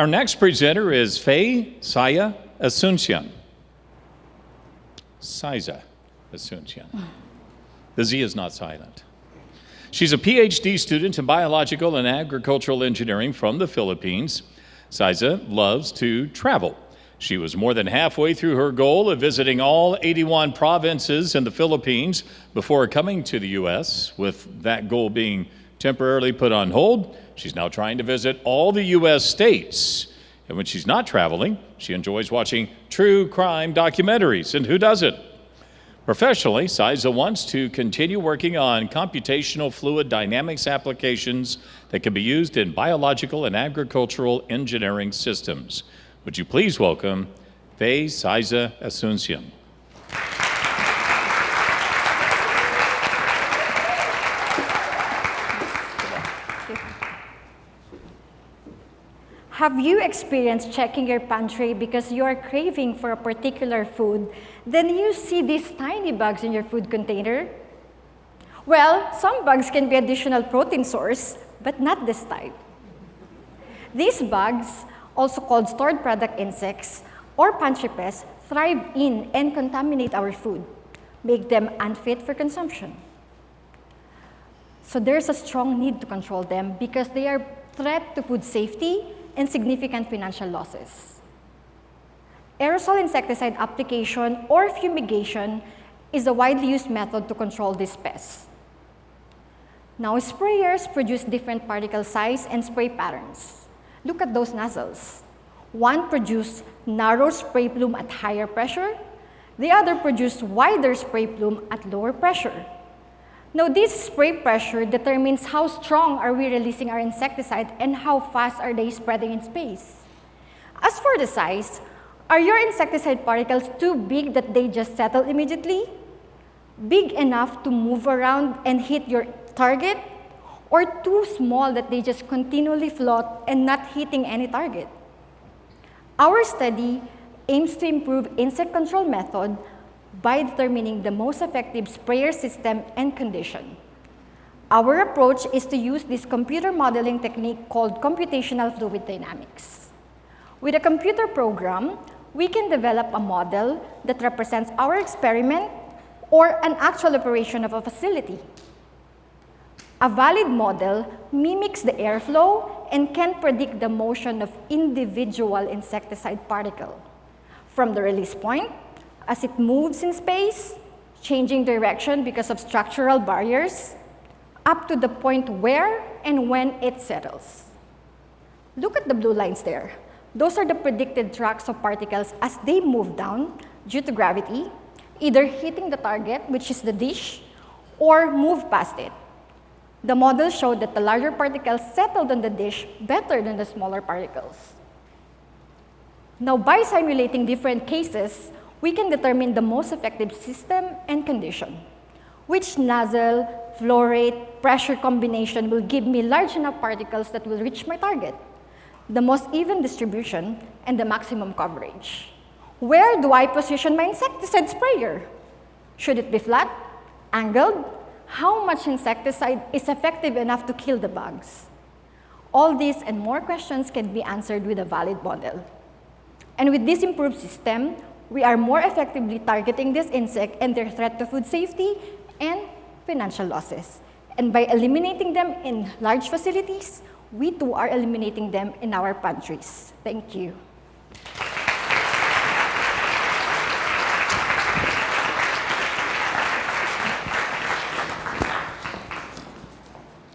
Our next presenter is Xyza Asuncion. Xyza Asuncion. The Z is not silent. She's a PhD student in biological and agricultural engineering from the Philippines. Xyza loves to travel. She was more than halfway through her goal of visiting all 81 provinces in the Philippines before coming to the U.S., with that goal being temporarily put on hold. She's now trying to visit all the U.S. states. And when she's not traveling, she enjoys watching true crime documentaries. And who doesn't? Professionally, Xyza wants to continue working on computational fluid dynamics applications that can be used in biological and agricultural engineering systems. Would you please welcome Xyza Asuncion. Have you experienced checking your pantry because you are craving for a particular food, then you see these tiny bugs in your food container? Well, some bugs can be additional protein source, but not this type. These bugs, also called stored product insects or pantry pests, thrive in and contaminate our food, make them unfit for consumption. So there's a strong need to control them because they are a threat to food safety and significant financial losses. Aerosol insecticide application or fumigation is a widely used method to control these pests. Now, sprayers produce different particle size and spray patterns. Look at those nozzles. One produces narrow spray plume at higher pressure. The other produces wider spray plume at lower pressure. Now, this spray pressure determines how strong are we releasing our insecticide and how fast are they spreading in space. As for the size, are your insecticide particles too big that they just settle immediately? Big enough to move around and hit your target? Or too small that they just continually float and not hitting any target? Our study aims to improve insect control method by determining the most effective sprayer system and condition. Our approach is to use this computer modeling technique called computational fluid dynamics. With a computer program, we can develop a model that represents our experiment or an actual operation of a facility. A valid model mimics the airflow and can predict the motion of individual insecticide particle from the release point as it moves in space, changing direction because of structural barriers, up to the point where and when it settles. Look at the blue lines there. Those are the predicted tracks of particles as they move down due to gravity, either hitting the target, which is the dish, or move past it. The model showed that the larger particles settled on the dish better than the smaller particles. Now, by simulating different cases, we can determine the most effective system and condition. Which nozzle, flow rate, pressure combination will give me large enough particles that will reach my target, the most even distribution, and the maximum coverage. Where do I position my insecticide sprayer? Should it be flat, angled? How much insecticide is effective enough to kill the bugs? All these and more questions can be answered with a valid model. And with this improved system, we are more effectively targeting this insect and their threat to food safety and financial losses. And by eliminating them in large facilities, we too are eliminating them in our pantries. Thank you.